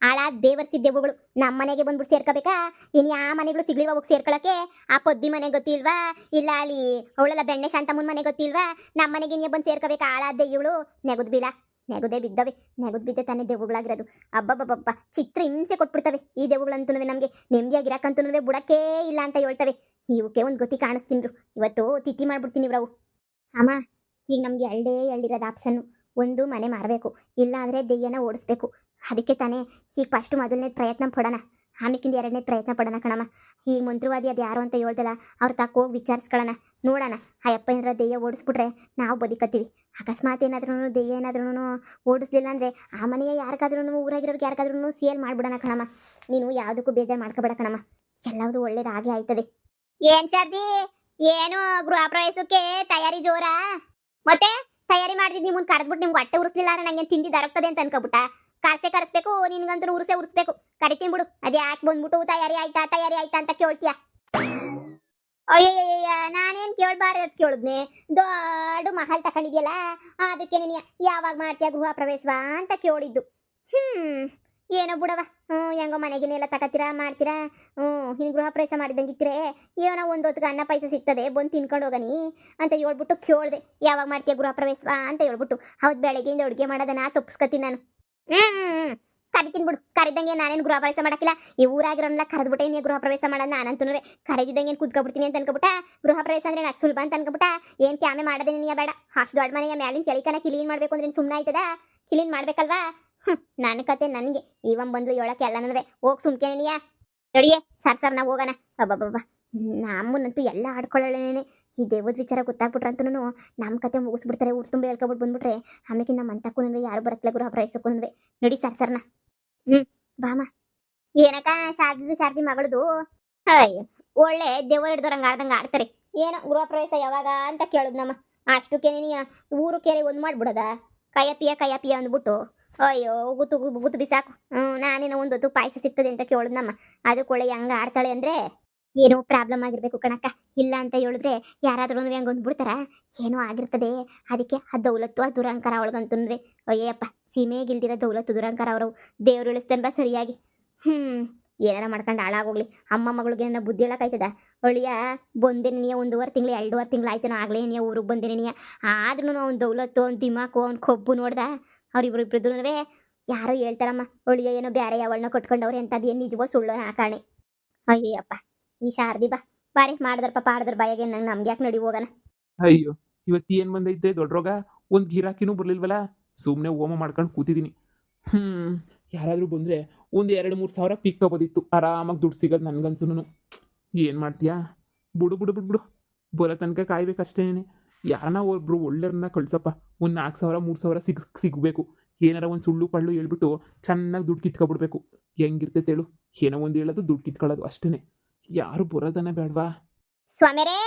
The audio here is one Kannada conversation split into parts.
ಹಾಳಾದ ಬೇವರ್ಸಿ ದೆವ್ವಗಳು ನಮ್ಮ ಮನೆಗೆ ಬಂದ್ಬಿಟ್ಟು ಸೇರ್ಕೋಬೇಕಾ? ಇನ್ನು ಯಾವ ಮನೆಗಳು ಸಿಗ್ಲಿವ ಹೋಗಿ ಸೇರ್ಕೊಳಕ್ಕೆ? ಆ ಪದ್ದಿ ಮನೆ ಗೊತ್ತಿಲ್ವಾ? ಇಲ್ಲ ಅಲ್ಲಿ ಅವಳೆಲ್ಲ ಬೆಣ್ಣೆ ಶಾಂತಮ್ಮನ ಮನೆ ಗೊತ್ತಿಲ್ವಾ? ನಮ್ಮ ಮನೆಗೆ ನೀ ಬಂದು ಸೇರ್ಕೋಬೇಕಾ? ಹಾಳಾದ ದೆಯ್ಯಗಳು ನೆಗದ್ ಬೀಳ ನೆಗದೇ ಬಿದ್ದವೆ. ನೆಗದ್ ಬಿದ್ದೆ ತಾನೇ ದೆವ್ವಗಳಾಗಿರೋದು. ಅಬ್ಬಬ್ಬಬ್ಬ ಚಿತ್ರ ಹಿಂಸೆ ಕೊಟ್ಬಿಡ್ತವೆ ಈ ದೆವ್ವಗಳಂತೂ. ನಮಗೆ ನೆಮ್ಮದಿಯಾಗಿರಕ್ಕಂತೂ ಬುಡಕ್ಕೇ ಇಲ್ಲ ಅಂತ ಹೇಳ್ತವೆ. ಇವಕ್ಕೆ ಒಂದು ಗತಿ ಕಾಣಿಸ್ತೀನ್ರು. ಇವತ್ತು ತಿಥಿ ಮಾಡ್ಬಿಡ್ತೀನಿ ಇವ್ರವು. ಅಮ್ಮ, ಈಗ ನಮ್ಗೆ ಎಳ್ಳಿರೋದು ಆಪ್ಷನ್ನು. ಒಂದು ಮನೆ ಮಾರಬೇಕು, ಇಲ್ಲ ಅಂದರೆ ದೆಯ್ಯನ ಓಡಿಸ್ಬೇಕು. ಅದಕ್ಕೆ ತಾನೇ ಈಗ ಫಸ್ಟ್ ಮೊದಲನೇ ಪ್ರಯತ್ನ ಪಡೋಣ, ಆಮೇಕಿಂದ ಎರಡನೇ ಪ್ರಯತ್ನ ಪಡೋಣ ಕಣಮ್ಮ. ಈ ಮಂತ್ರವಾದಿ ಅದು ಯಾರು ಅಂತ ಹೇಳ್ದಲ್ಲ, ಅವ್ರ ತಕ್ಕ ಹೋಗಿ ವಿಚಾರಿಸ್ಕೊಳ್ಳೋಣ, ನೋಡೋಣ. ಆ ಅಪ್ಪ ಏನಾರ ದೆಯ್ಯ ಓಡಿಸ್ಬಿಟ್ರೆ ನಾವು ಬದುಕತ್ತೀವಿ. ಅಕಸ್ಮಾತ್ ಏನಾದ್ರೂ ದೆಯ್ಯ ಏನಾದ್ರೂ ಓಡಿಸ್ಲಿಲ್ಲ ಅಂದರೆ ಆ ಮನೆಯ ಯಾರಿಗಾದ್ರೂ ಊರಾಗಿರೋರ್ಗೆ ಯಾರಿಗಾದ್ರೂ ಸೇಲ್ ಮಾಡಿಬಿಡೋಣ ಕಣಮ್ಮ. ನೀನು ಯಾವುದಕ್ಕೂ ಬೇಜಾರು ಮಾಡ್ಕೋಬೇಡ ಕಣಮ್ಮ, ಎಲ್ಲವುದು ಒಳ್ಳೇದು ಹಾಗೆ ಆಯ್ತದೆ. ಏನ್ ಸರ್ದಿ, ಏನು ಗೃಹ ಪ್ರವೇಶಕ್ಕೆ ತಯಾರಿ ಜೋರ? ಮತ್ತೆ ತಯಾರಿ ಮಾಡಿದ್ ನಿಮ್ಮನ್ನ ಕರೆದ್ಬಿಟ್ಟು ನಿಮ್ಗೆ ಹೊಟ್ಟೆ ಉರಿಸ್ಲಿಲ್ಲ ಅಂದ್ರೆ ನಂಗೆ ತಿಂಡಿ ದರಕ್ತದೆ ಅಂತ ಅನ್ಕೋಬಿಟ್ಟ? ಕರೆಸ್ಬೇಕು, ನಿನ್ಗಂತೂ ಉರ್ಸಬೇಕು. ಕರಿತೀನಿ ಬಿಡು. ಅದೇ ಯಾಕೆ ಬಂದ್ಬಿಟ್ಟು ತಯಾರಿ ಆಯ್ತಾ ಅಂತ ಕೇಳ್ತೀಯ? ಅಯ್ಯಯ್ಯ, ನಾನೇನ್ ಕೇಳ್ಬಾರ್ದು ಕೇಳಿದ್ನೆ. ದೊಡ್ಡ ಮಹಲ್ ತಕೊಂಡಿದ್ಯಲ್ಲ, ಅದಕ್ಕೆ ನೀನು ಯಾವಾಗ ಮಾಡ್ತೀಯ ಗೃಹ ಪ್ರವೇಶವಾ ಅಂತ ಕೇಳಿದ್ದು. ಏನೋ ಬಿಡವ, ಹೆಂಗೋ ಮನೆಗಿನೆಲ್ಲ ತಕತ್ತೀರಾ ಮಾಡ್ತೀರಾ. ಇನ್ನು ಗೃಹ ಪ್ರವೇಶ ಮಾಡಿದಂಗಿದ್ರೆ ಏನೋ ಒಂದು ಹೊತ್ತಿಗೆ ಅನ್ನ ಪಾಯಸ ಸಿಗ್ತದೆ, ಬಂದು ತಿನ್ಕೊಂಡು ಹೋಗನಿ ಅಂತ ಹೇಳ್ಬಿಟ್ಟು ಕೇಳಿದೆ. ಯಾವಾಗ ಮಾಡ್ತೀಯ ಗೃಹ ಪ್ರವೇಶವಾ ಅಂತ ಹೇಳ್ಬಿಟ್ಟು. ಹೌದು, ಬೆಳಗ್ಗೆಯಿಂದ ಅಡುಗೆ ಮಾಡೋದನ್ನ ತಪ್ಪಿಸ್ಕೊತೀನಿ ನಾನು. ಕರಿತೀನಿ ಬಿಡು. ಕರಿದಂಗೆ ನಾನೇನು ಗೃಹ ಪ್ರವೇಶ ಮಾಡಕ್ಕಿಲ್ಲ. ಈ ಊರಾಗಿರೋಲ್ಲ ಕರೆದ್ಬಿಟ್ಟೆ ನೀ ಗೃಹ ಪ್ರವೇಶ ಮಾಡೋದು. ನಾನಂತೂ ಕರೆದಿದ್ದಂಗೆ ಏನು ಕೂತ್ಕೊಬಿಡ್ತೀನಿ ಅಂತ ಅನ್ಕೊಬಿಟ್ಟ. ಗೃಹ ಪ್ರವೇಶ ಅಂದ್ರೆ ಅಷ್ಟು ಸುಲಭ ಅಂತ ಅನ್ಕೊಬಿಟ್ಟ. ಏನು ಕ್ಯಾಮೆ ಮಾಡೋದೇ ನೀನು ಬೇಡ. ಅಷ್ಟು ದೊಡ್ಡ ಮನೆಯ ಮ್ಯಾಲಿನ ಕೆಳಿಕನ ಕ್ಲೀನ್ ಮಾಡಬೇಕು ಅಂದ್ರೆ ಸುಮ್ಮನೆ ಆಯ್ತದ? ಕ್ಲೀನ್ ಮಾಡ್ಬೇಕಲ್ವಾ? ನನ್ನ ಕತೆ ನನಗೆ ಇವನ್ ಬಂದ್ಲು ಹೇಳಕ್ಕೆ ಎಲ್ಲ ನನಗೆ. ಹೋಗಿ ಸುಮ್ಕೇನಿಯ ನಡಿಯೇ, ಸರ್ ನಾವು ಹೋಗೋಣ. ಅಬ್ಬಬ್ಬಬ್ಬ, ನಮ್ಮನ್ನಂತೂ ಎಲ್ಲ ಆಡ್ಕೊಳ್ಳೇನೆ. ಈ ದೇವದ ವಿಚಾರ ಗೊತ್ತಾಗ್ಬಿಟ್ರಂತೂ ನಮ್ಮ ಕತೆ ಮುಗಿಸ್ಬಿಡ್ತಾರೆ. ಊರು ತುಂಬ ಹೇಳ್ಕೊಬಿಟ್ಟು ಬಂದ್ಬಿಟ್ರೆ ಆಮೇಲೆ ನಮ್ಮ ಅಂತಕ್ಕೂ ಯಾರು ಬರಕ್ಲ ಗೃಹ ಪ್ರವೇಶಕ್ಕೂ ನಡಿ ಸರ್ನ. ಬಾಮ. ಏನಕ್ಕ ಶಾರದಿ ಮಗಳದು? ಅಯ್ಯೋ, ಒಳ್ಳೆ ದೇವ ಹಿಡ್ದವ್ರಂಗೆ ಆಡ್ದಂಗೆ ಏನೋ ಗೃಹ ಪ್ರವೇಶ ಯಾವಾಗ ಅಂತ ಕೇಳುದು ನಮ್ಮ. ಅಷ್ಟಕ್ಕೆ ನೀನು ಊರು ಕೇಳಿ ಒಂದು ಮಾಡ್ಬಿಡೋದ? ಕಯ್ಯಪಿಯ ಅಂದ್ಬಿಟ್ಟು. ಅಯ್ಯೋ, ಗುತ್ತು ಬಿಸಾಕು. ನಾನೇನೋ ಒಂದು ಹೊತ್ತು ಪಾಯಸ ಸಿಗ್ತದೆ ಅಂತ ಕೇಳುದು ನಮ್ಮ. ಅದಕ್ಕೊಳ್ಳೆ ಹೆಂಗ ಆಡ್ತಾಳೆ ಅಂದ್ರೆ ಏನೋ ಪ್ರಾಬ್ಲಮ್ ಆಗಿರ್ಬೇಕು ಕಣಕ್ಕ. ಇಲ್ಲ ಅಂತ ಹೇಳಿದ್ರೆ ಯಾರಾದ್ರೂ ಹೆಂಗೆ ಅಂದ್ಬಿಡ್ತಾರ, ಏನೋ ಆಗಿರ್ತದೆ. ಅದಕ್ಕೆ ಆ ದೌಲತ್ತು ಆ ದುರಂಕಾರ ಅವಳಗಂತಂದ್ರೆ. ಅಯ್ಯಪ್ಪ, ಸೀಮೆಗಿಲ್ದಿರೋ ದೌಲತ್ತು ದುರಂಕಾರ ಅವರು. ದೇವ್ರು ಇಳಿಸ್ತನ್ಬ ಸರಿಯಾಗಿ. ಏನಾರ ಮಾಡ್ಕೊಂಡು ಹಾಳಾಗೋಗ್ಲಿ. ಅಮ್ಮ ಮಗಳಿಗೆ ನನ್ನ ಬುದ್ಧಿ ಹೇಳಕ್ಕಾಯ್ತದ? ಒಳಿಯ ಬಂದೆ ನೀಯ 1.5 ತಿಂಗಳು 2.5 ತಿಂಗಳು ಆಯ್ತು ಆಗ್ಲೇ ನೀ ಊರಿಗೆ ಬಂದೇನೆ ನೀಯ. ಆದ್ರೂ ಅವ್ನು ದೌಲತ್ತು, ಅವ್ನು ದಿಮಾಕು, ಅವ್ನು ಕೊಬ್ಬು ನೋಡ್ದ. ಅವ್ರಿಬ್ರು ಯಾರೋ ಹೇಳ್ತಾರಮ್ಮ, ಒಳಿಯ ಏನೋ ಬೇರೆ ಯಾವಳನ್ನ ಕಟ್ಕೊಂಡವ್ರೆ ಅಂತದ್ ಏನು ನಿಜವೋ ಸುಳ್ಳೋ ಕಾಣೆ. ಅಯ್ಯಪ್ಪ, ಈ ಶಾರದಿ ಬಾರಿ ಮಾಡಿದ್ರ ಪಾಪ ಆಡಿದ್ರ ಬಾಯಾಗೆ ನಮ್ಗೆ ಯಾಕೆ ನಡಿ ಹೋಗೋಣ. ಅಯ್ಯೋ, ಇವತ್ತು ಏನು ಬಂದೈತೆ ದೊಡ್ಡರೋಗ? ಒಂದು ಗಿರಾಕಿನೂ ಬರ್ಲಿಲ್ವಲ್ಲ, ಸುಮ್ಮನೆ ಹೋಮ ಮಾಡ್ಕೊಂಡು ಕೂತಿದ್ದೀನಿ. ಯಾರಾದರೂ ಬಂದರೆ ಒಂದು 2-3 ಸಾವಿರ ಪಿಕ್ಕೋಬೋದಿತ್ತು. ಆರಾಮಾಗಿ ದುಡ್ಡು ಸಿಗೋದು ನನಗಂತೂ. ಏನು ಮಾಡ್ತೀಯಾ? ಬಿಡು ಬರೋ ತನಕ ಕಾಯ್ಬೇಕಷ್ಟೇನೆ. ಯಾರನ್ನ ಒಬ್ರು ಒಳ್ಳೆಯವ್ರನ್ನ ಕಳ್ಸಪ್ಪ. ಒಂದು 4 ಸಾವಿರ 3 ಸಾವಿರ ಸಿಗಬೇಕು. ಏನಾರ ಒಂದು ಸುಳ್ಳು ಪಳ್ಳು ಹೇಳ್ಬಿಟ್ಟು ಚೆನ್ನಾಗಿ ದುಡ್ಡು ಕಿತ್ಕೊಬಿಡ್ಬೇಕು. ಹೆಂಗಿರ್ತೈತೆ ಹೇಳು? ಏನೋ ಒಂದು ಹೇಳೋದು, ದುಡ್ಡು ಕಿತ್ಕೊಳ್ಳೋದು ಅಷ್ಟೇ. ಯಾರು ಬರೋದನ್ನ ಬೇಡವಾ? ಸ್ವಾಮಿರೇ,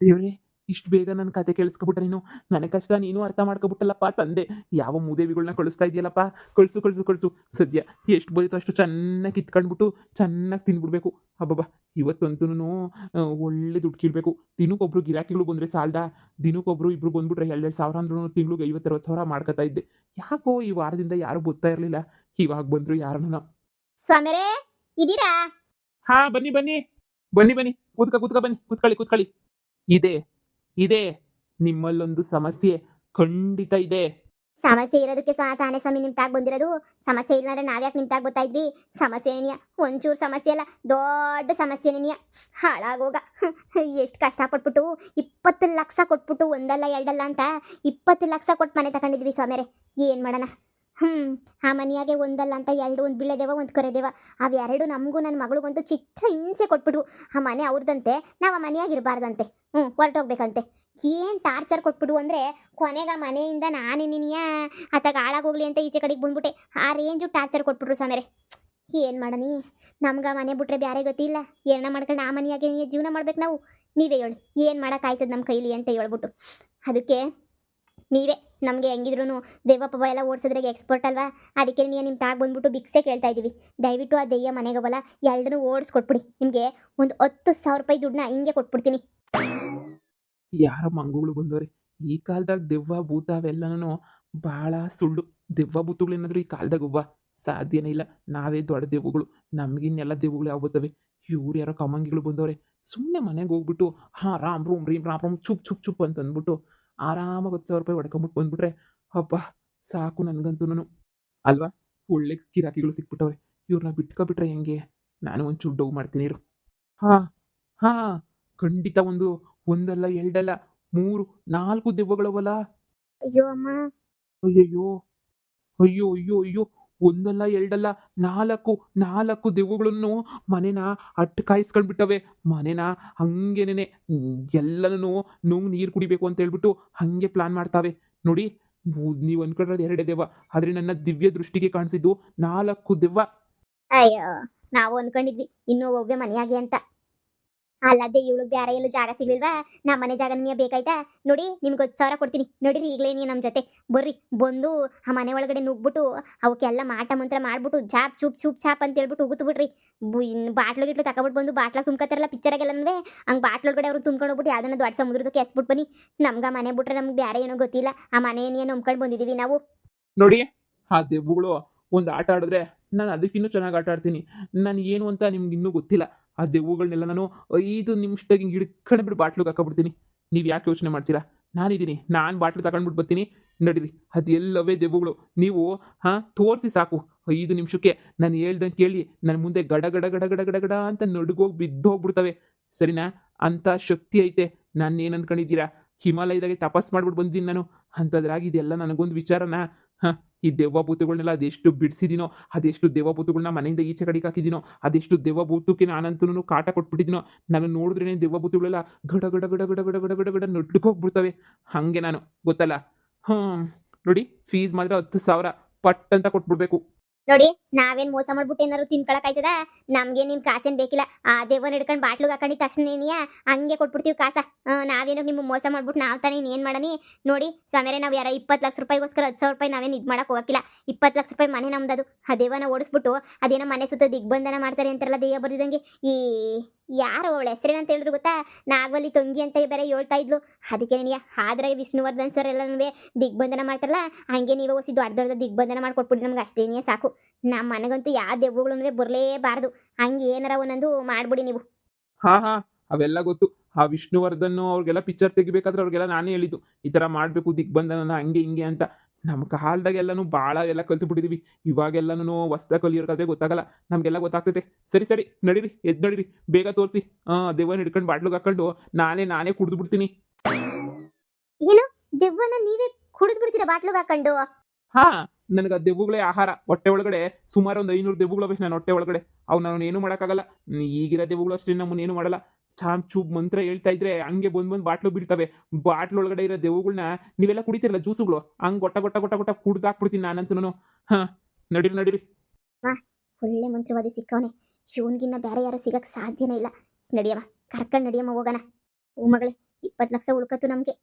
ದೇವ್ರೆ, ಇಷ್ಟು ಬೇಗ ನನ್ನ ಕತೆ ಕೇಳಿಸ್ಕೊಬಿಟ್ರೆ ನೀನು. ನನ್ನ ಕಷ್ಟ ನೀನು ಅರ್ಥ ಮಾಡ್ಕೊಬಿಟ್ಟಲ್ಲಪ್ಪ ತಂದೆ. ಯಾವ ಮೂದೇವಿಗಳನ್ನ ಕಳಿಸ್ತಾ ಇದೆಯಲ್ಲಪ್ಪ. ಕಳಿಸು. ಸದ್ಯ ಎಷ್ಟು ಬರೀತೋ ಅಷ್ಟು ಚೆನ್ನಾಗಿ ಕಿತ್ಕೊಂಡ್ಬಿಟ್ಟು ಚೆನ್ನಾಗಿ ತಿನ್ಬಿಡ್ಬೇಕು. ಹಬ್ಬಬ್ಬ, ಇವತ್ತಂತೂ ಒಳ್ಳೆ ದುಡ್ಡು ಕೀಳ್ಬೇಕು. ದಿನಕ್ಕೊಬ್ರು ಗಿರಾಕಿಗಳು ಬಂದರೆ ಸಾಲದ. ದಿನಕ್ಕೊಬ್ರು ಇಬ್ರು ಬಂದ್ಬಿಟ್ರೆ 2 ಸಾವಿರ ಅಂದ್ರೂ ತಿಂಗ್ಳಿಗೆ 50-60 ಸಾವಿರ ಮಾಡ್ಕೊತಾ ಇದ್ದೆ. ಯಾಕೋ ಈ ವಾರದಿಂದ ಯಾರು ಬರ್ತಾ ಇರಲಿಲ್ಲ. ಇವಾಗ ಬಂದರು ಯಾರನ್ನ. ಸ್ವಾಮಿರೇ ಇದೀರಾ? ಹಾ, ಬನ್ನಿ. ಕೂತ್ಕ ಬನ್ನಿ, ಕೂತ್ಕೊಳ್ಳಿ. ಇದೆ ನಿಮ್ಮಲ್ಲೊಂದು ಸಮಸ್ಯೆ ಖಂಡಿತ ಇದೆ. ಸಮಸ್ಯೆ ಇರೋದಕ್ಕೆ ತಾನೇ ಸ್ವಾಮಿ ನಿಮ್ತಾಗ ಬಂದಿರೋದು. ಸಮಸ್ಯೆ ಇಲ್ಲ ಅಂದ್ರೆ ನಾವ್ಯಾಕೆ ನಿಮ್ತಾಗ ಗೊತ್ತಾ ಇದ್ವಿ? ಸಮಸ್ಯೆ ಏನಿಯ? ಒಂಚೂರು ಸಮಸ್ಯೆ ಅಲ್ಲ, ದೊಡ್ಡ ಸಮಸ್ಯೆ ನೀನಿಯ. ಹಾಳಾಗೋಗ. ಎಷ್ಟು ಕಷ್ಟಪಟ್ಬಿಟ್ಟು 20 ಲಕ್ಷ ಕೊಟ್ಬಿಟ್ಟು ಒಂದಲ್ಲ ಎರಡಲ್ಲ ಅಂತ 20 ಲಕ್ಷ ಕೊಟ್ಟು ಮನೆ ತಗೊಂಡಿದ್ವಿ ಸ್ವಾಮಿಯರೇ. ಏನು ಮಾಡೋಣ? ಆ ಮನೆಯಾಗೆ ಒಂದಲ್ಲ ಅಂತ ಎರಡು, ಒಂದು ಬೀಳದೇವ ಒಂದು ಕರೆದೇವ. ಅವೆರಡು ನಮಗೂ ನನ್ನ ಮಗಳಿಗಂತೂ ಚಿತ್ರ ಹಿಂಸೆ ಕೊಟ್ಬಿಟ್ಟು. ಆ ಮನೆ ಅವ್ರದಂತೆ, ನಾವು ಆ ಮನೆಯಾಗಿರಬಾರ್ದಂತೆ. ಹೊರಟೋಗ್ಬೇಕಂತೆ. ಏನು ಟಾರ್ಚರ್ ಕೊಟ್ಬಿಡು ಅಂದರೆ ಕೊನೆಗೆ ಆ ಮನೆಯಿಂದ ನಾನೇನಿನಿಯ ಅತ್ತಾಗ ಹಾಳಾಗೋಗ್ಲಿ ಅಂತ ಈಚೆ ಕಡೆಗೆ ಬಂದ್ಬಿಟ್ಟೆ. ಆ ರೇಂಜು ಟಾರ್ಚರ್ ಕೊಟ್ಬಿಟ್ರು ಸ್ವಾಮಿಯರೇ. ಏನು ಮಾಡನಿ? ನಮ್ಗೆ ಆ ಮನೆ ಬಿಟ್ರೆ ಬೇರೆ ಗೊತ್ತಿಲ್ಲ. ಏನ ಮಾಡ್ಕೊಂಡು ಆ ಮನೆಯಾಗೆ ಜೀವನ ಮಾಡ್ಬೇಕು ನಾವು. ನೀವೇ ಹೇಳಿ, ಏನು ಮಾಡೋಕ್ಕಾಯ್ತದೆ ನಮ್ಮ ಕೈಲಿ ಅಂತ ಹೇಳ್ಬಿಟ್ಟು. ಅದಕ್ಕೆ ನೀವೇ ನಮಗೆ ಹೆಂಗಿದ್ರು ದೆವ್ವ ಎಲ್ಲ ಓಡಿಸೋದ್ರಾಗೆ ಎಕ್ಸ್ಪರ್ಟ್ ಅಲ್ವಾ? ಅದಕ್ಕೆ ನೀವು ನಿಮ್ಮ ತಾಗ ಬಂದ್ಬಿಟ್ಟು ಭಿಕ್ಷೆ ಕೇಳ್ತಾ ಇದ್ದೀವಿ. ದಯವಿಟ್ಟು ಆ ದೆಯ್ಯ ಮನೆಗವಲ್ಲ ಎರಡನ್ನೂ ಓಡಿಸ್ಕೊಟ್ಬಿಡಿ. ನಿಮಗೆ ಒಂದು 10,000 ರೂಪಾಯಿ ದುಡ್ಡನ್ನ ಹಿಂಗೆ ಕೊಟ್ಬಿಡ್ತೀನಿ. ಯಾರ ಮಂಗುಗಳು ಬಂದವ್ರೆ ಈ ಕಾಲದಾಗ? ದೆವ್ವ ಭೂತ ಅವೆಲ್ಲನೂ ಭಾಳ ಸುಳ್ಳು. ದೆವ್ವ ಬುತ್ತುಗಳು ಏನಾದರೂ ಈ ಕಾಲದಾಗ ಒಬ್ಬ ಸಾಧ್ಯನೇ ಇಲ್ಲ. ನಾವೇ ದೊಡ್ಡ ದೆವ್ವಗಳು. ನಮಗಿನ್ನೆಲ್ಲ ದೆವ್ವಗಳು ಯಾವ ಬರ್ತವೆ? ಇವ್ರು ಯಾರೋ ಕಮಂಗಿಗಳು ಬಂದವ್ರೆ. ಸುಮ್ಮನೆ ಮನೆಗೆ ಹೋಗ್ಬಿಟ್ಟು ಹಾಂ ರಾಮ್ ರೂಮ್ ರೀಮ್ ರಾಮ್ ರೂಮ್ ಚುಪ್ ಚುಪ್ ಚುಪ್ ಅಂತ ಅಂದ್ಬಿಟ್ಟು ಆರಾಮಾಗಿ 10,000 ರೂಪಾಯಿ ಹೊಡ್ಕೊಂಬಿಟ್ಟು ಬಂದ್ಬಿಟ್ರೆ ಹಬ್ಬ ಸಾಕು ನನಗಂತೂ. ಅಲ್ವಾ? ಒಳ್ಳೆ ಗಿರಾಕಿಗಳು ಸಿಕ್ಬಿಟ್ಟವ್ರೆ. ಇವ್ರನ್ನ ಬಿಟ್ಕೊಬಿಟ್ರೆ ಹೆಂಗೆ? ನಾನು ಒಂಚೂರು ಡೌ ಮಾಡ್ತೀನಿ ಇರು. ಹಾಂ ಹಾಂ ಖಂಡಿತ ಒಂದಲ್ಲ ಎರಡಲ್ಲ 3 4 ದೆವ್ವಗಳವಲ್ಲ. ಅಯ್ಯೋ ಅಮ್ಮ. ಅಯ್ಯಯ್ಯೋ! ಅಯ್ಯೋ ಅಯ್ಯೋ ಅಯ್ಯೋ! ಒಂದಲ್ಲ ಎರಡಲ್ಲ 4 ದೆವ್ವಗಳನ್ನು ಮನೆನ ಅಟ್ಟಕಾಯಿಸ್ಕೊಂಡ್ಬಿಟ್ಟವೆ. ಮನೆನ ಹಂಗೇನೆ ಎಲ್ಲನೂ ನುಂಗ್ ನೀರು ಕುಡಿಬೇಕು ಅಂತ ಹೇಳ್ಬಿಟ್ಟು ಹಂಗೆ ಪ್ಲಾನ್ ಮಾಡ್ತಾವೆ. ನೋಡಿ ನೀವು ಅನ್ಕೊಂಡಿರೋದು 2 ದೆವ್ವ, ಆದರೆ ನನ್ನ ದಿವ್ಯ ದೃಷ್ಟಿಗೆ ಕಾಣಿಸಿದ್ದು 4 ದೆವ್ವ. ಅಯ್ಯೋ, ನಾವು ಅನ್ಕೊಂಡಿದ್ವಿ ಇನ್ನೂ ಒವ್ವೆ ಮನೆಯಾಗೆ ಅಂತ. ಅಲ್ಲದೆ ಇವಳಿಗೆ ಬೇರೆ ಎಲ್ಲೂ ಜಾಗ ಸಿಗ್ಲಿಲ್ವಾ? ನಮ್ಮ ಮನೆ ಜಾಗ ನಿಮಗೆ ಬೇಕಾಯ್ತಾ? ನೋಡಿ ನಿಮ್ಗೆ 10,000 ಕೊಡ್ತೀನಿ. ನೋಡಿರಿ ಈಗಲೇ ನೀವು ನಮ್ಮ ಜೊತೆ ಬರ್ರಿ. ಬಂದು ಆ ಮನೆ ಒಳಗಡೆ ನುಗ್ಬಿಟ್ಟು ಅವಕ್ಕೆಲ್ಲ ಮಾಟ ಮಂತ್ರ ಮಾಡ್ಬಿಟ್ಟು ಜಾಪ್ ಚೂಪ್ ಚೂಪ್ ಚಾಪ್ ಅಂತ ಹೇಳ್ಬಿಟ್ಟು ಉಗುತ್ತು ಬಿಡ್ರಿ. ಇನ್ನು ಬಾಟ್ಲು ಗಿಟ್ಲು ತಗೊಬಿಟ್ಟು ಬಂದು ಬಾಟ್ಲಾಗ ತುಂಬ್ಕೊತಾರಲ್ಲ ಪಿಕ್ಚರಾಗೆಲ್ಲನೂ ಹಂಗೆ ಬಾಟ್ಲೊಳಗಡೆ ಅವ್ರು ತುಂಬ್ಕೊಂಡು ಹೋಗ್ಬಿಟ್ಟು ಯಾವ್ದನ್ನ ದೊಡ್ಡ ಸಮುದ್ರದಕ್ಕೆ ಎಸ್ಬಿಟ್ಟು ಬನ್ನಿ. ನಮ್ಗೆ ಆ ಮನೆ ಬಿಟ್ರೆ ನಮ್ಗೆ ಬೇರೆ ಏನೋ ಗೊತ್ತಿಲ್ಲ. ಆ ಮನೆಯನ್ನೇ ನಂಬ್ಕೊಂಡು ಬಂದಿದ್ದೀವಿ ನಾವು. ನೋಡಿ ಆ ದೆವ್ವಗಳು ಒಂದು ಆಟ ಆಡಿದ್ರೆ ನಾನು ಅದಕ್ಕಿನ್ನೂ ಚೆನ್ನಾಗಿ ಆಟ ಆಡ್ತೀನಿ. ನಾನು ಏನು ಅಂತ ನಿಮ್ಗೆ ಇನ್ನೂ ಗೊತ್ತಿಲ್ಲ. ಆ ದೆವ್ವಗಳನ್ನೆಲ್ಲ ನಾನು 5 ನಿಮಿಷದಾಗ ಹಿಂಗೆ ಹಿಡ್ಕೊಂಡ್ಬಿಟ್ಟು ಬಾಟ್ಲಿಗೆ ಹಾಕೊಬಿಡ್ತೀನಿ. ನೀವು ಯಾಕೆ ಯೋಚನೆ ಮಾಡ್ತೀರಾ? ನಾನಿದ್ದೀನಿ, ನಾನು ಬಾಟ್ಲು ತಗೊಂಡ್ಬಿಟ್ಟು ಬರ್ತೀನಿ. ನಡೀರಿ, ಅದು ಎಲ್ಲವೇ ದೆವ್ವಗಳು. ನೀವು ತೋರಿಸಿ ಸಾಕು. 5 ನಿಮಿಷಕ್ಕೆ ನಾನು ಹೇಳ್ದಂಗೆ ಕೇಳಿ ನನ್ನ ಮುಂದೆ ಗಡ ಗಡ ಗಡ ಗಡ ಗಡ ಗಡ ಅಂತ ನಡುಗೋಗಿ ಬಿದ್ದೋಗ್ಬಿಡ್ತವೆ. ಸರಿನಾ? ಅಂಥ ಶಕ್ತಿ ಐತೆ. ನಾನು ಏನು ಅನ್ಕೊಂಡಿದ್ದೀರಾ? ಹಿಮಾಲಯದಾಗೆ ತಪಸ್ ಮಾಡ್ಬಿಟ್ಟು ಬಂದಿದ್ದೀನಿ ನಾನು. ಅಂಥದ್ರಾಗಿ ಇದೆಲ್ಲ ನನಗೊಂದು ವಿಚಾರನಾ? ಈ ದೆವ್ವ ಭೂತಗಳನ್ನೆಲ್ಲ ಅದೆಷ್ಟು ಬಿಡಿಸಿದ್ದೀನೋ, ಅದೆಷ್ಟು ದೆವ್ವ ಭೂತಗಳನ್ನ ಮನೆಯಿಂದ ಈಚೆ ಕಡೆಗೆ ಹಾಕಿದ್ದೀನೋ, ಅದೆಷ್ಟು ದೆವ್ವ ಭೂತಕ್ಕೆ ನಾನಂತೂ ಕಾಟ ಕೊಟ್ಬಿಟ್ಟಿದ್ದೀನೋ. ನಾನು ನೋಡಿದ್ರೇ ದೆವ್ವ ಭೂತಗಳೆಲ್ಲ ಗಡ ಗಡ ಗಡ ಗಡ ಗಡ ಗಡ ಗಡ ಗಡ ನಡ್ಕೋಗ್ಬಿಡ್ತವೆ. ಹಾಗೆ ನಾನು ಗೊತ್ತಲ್ಲ. ನೋಡಿ ಫೀಸ್ ಮಾತ್ರ 10,000 ಪಟ್ ಅಂತ ಕೊಟ್ಬಿಡ್ಬೇಕು. ನೋಡಿ ನಾವೇನ್ ಮೋಸ ಮಾಡ್ಬಿಟ್ಟು ಏನಾರು ತಿನ್ಕೊಳಕಾಯ್ತದ? ನಮ್ಗೆ ನಿಮ್ ಕಾಸೇನ್ ಬೇಕಿಲ್ಲ. ಆ ದೆವ್ವನ ಹಿಡ್ಕೊಂಡು ಬಾಟ್ಲಿಗೆ ಹಾಕೊಂಡಿದ ತಕ್ಷಣ ಹಂಗೆ ಕೊಟ್ಬಿಡ್ತೀವಿ ಕಾಸ. ನಾವೇನೋ ನಿಮ್ಗೆ ಮೋಸ ಮಾಡ್ಬಿಟ್ಟು ನಾವು ತಾನೇ ಏನ್ ಮಾಡನಿ? ನೋಡಿ ಸ್ವಾಮಿಯರೇ, ನಾವು ಯಾರ 20 ಲಕ್ಷ ರೂಪಾಯಿಗೋಸ್ಕರ 10,000 ರೂಪಾಯಿ ನಾವೇನು ಇದು ಮಾಡಕ್ ಹೋಗಕ್ಕಿಲ್ಲ. 20 ಲಕ್ಷ ರೂಪಾಯಿ ಮನೆ ನಮ್ದದು. ಆ ದೆವ್ವನ ಓಡಿಸ್ಬಿಟ್ಟು ಅದೇನೋ ಮನೆ ಸುತ್ತ ದಿಗ್ಬಂಧನ ಮಾಡ್ತಾರೆ ಅಂತಾರಲ್ಲ ದೆಯ್ಯ ಬರ್ದಿದಂಗೆ. ಈ ಯಾರು ಅವಳ ಹೆಸರೇನಂತ ಹೇಳಿದ್ರು ಗೊತ್ತಾ? ನಾಗವಲ್ಲಿ ತಂಗಿ ಅಂತ ಬೇರೆ ಹೇಳ್ತಾ ಇದ್ಲು. ಅದಕ್ಕೆ ನೀ ಆದ್ರೆ ವಿಷ್ಣುವರ್ಧನ್ ಸರ್ ಎಲ್ಲನೂ ದಿಗ್ಬಂಧನ ಮಾಡ್ತಾರಲ್ಲ, ಹಂಗೆ ನೀವು ಹೊಸಿ ದೊಡ್ಡ ದೊಡ್ಡ ದಿಗ್ಬಂಧನ ಮಾಡ್ಕೊಟ್ಬಿಡಿ ನಮ್ಗೆ. ಅಷ್ಟೇನೇ ಸಾಕು. ನಮ್ಮ ಮನೆಗಂತೂ ಯಾವ ದೆವ್ವಗಳು ಬರಲೇಬಾರ್ದು. ಹಂಗೆ ಏನಾರ ಒಂದೊಂದು ಮಾಡ್ಬಿಡಿ ನೀವು. ಹಾ ಅವೆಲ್ಲ ಗೊತ್ತು. ಆ ವಿಷ್ಣುವರ್ಧನ್ ಅವ್ರಿಗೆಲ್ಲ ಪಿಕ್ಚರ್ ತೆಗಿಬೇಕಾದ್ರೆ ಅವ್ರಿಗೆಲ್ಲ ನಾನೇ ಹೇಳಿದ್ದು ಈ ಥರ ಮಾಡಬೇಕು ದಿಗ್ಬಂಧನ ಹಂಗೆ ಹಿಂಗೆ ಅಂತ. ನಮ್ಮ ಕಾಲದಾಗೆಲ್ಲನೂ ಭಾಳ ಎಲ್ಲ ಕಲ್ತು ಬಿಟ್ಟಿದ್ದೀವಿ. ಇವಾಗೆಲ್ಲನೂ ಹೊಸ್ದಾಗಿ ಕಲಿಯೋರ್ಗಾದ್ರೆ ಗೊತ್ತಾಗಲ್ಲ, ನಮಗೆಲ್ಲ ಗೊತ್ತಾಗ್ತೈತೆ. ಸರಿ ನಡೀರಿ, ಎದ್ದು ನಡೀರಿ, ಬೇಗ ತೋರಿಸಿ. ದೆವ್ವನ ಹಿಡ್ಕೊಂಡು ಬಾಟ್ಲಿಗೆ ಹಾಕೊಂಡು ನಾನೇ ಕುಡಿದು ಬಿಡ್ತೀನಿ. ಏನು ದೆವ್ವನ ನೀವೇ ಕುಡಿದು ಬಿಡ್ತೀರಾ ಬಾಟ್ಲಿಗೆ ಹಾಕೊಂಡು? ನನಗೆ ಆ ದೆವ್ವಗಳೇ ಆಹಾರ. ಹೊಟ್ಟೆ ಒಳಗಡೆ ಸುಮಾರು ಒಂದು 500 ದೆವ್ವಗಳು ಬೇಕು ನನ್ನ ಹೊಟ್ಟೆ ಒಳಗಡೆ. ಅವು ನಾನು ಏನು ಮಾಡೋಕ್ಕಾಗಲ್ಲ. ಈಗಿರೋ ದೆವ್ವಗಳು ಅಷ್ಟೇ ನಮ್ಮನ್ನೇನು ಮಾಡಲ್ಲ. ಚಾಮ್ ಚೂಬ್ ಮಂತ್ರ ಹೇಳ್ತಾ ಇದ್ರೆ ಹಂಗೆ ಬಂದು ಬಾಟ್ಲು ಬೀಳ್ತವೆ. ಬಾಟ್ಲೊಳಗಡೆ ಇರೋ ದೆವ್ವಗಳನ್ನ ನೀವೆಲ್ಲ ಕುಡಿತೀರಲ್ಲ ಜ್ಯೂಸುಗಳು, ಹಂಗೆ ಗೊಟ್ಟ ಕುಡ್ದಾಕ್ಬಿಡ್ತೀನಿ ನಾನಂತೂ. ನಡೀರಿ. ಒಳ್ಳೆ ಮಂತ್ರವಾದಿ ಸಿಕ್ಕವನೆ. ಇವನ್ಗಿನ್ನ ಬೇರೆ ಯಾರು ಸಿಗಕ್ಕೆ ಸಾಧ್ಯನೇ ಇಲ್ಲ. ನಡಿಯಮ್ಮ, ಕರ್ಕೊಂಡು ನಡಿಯಮ್ಮ ಹೋಗೋಣ. ಹೂ ಮಗಳೇ, 20 ಲಕ್ಷ ಉಳ್ಕತ್ತು ನಮಗೆ.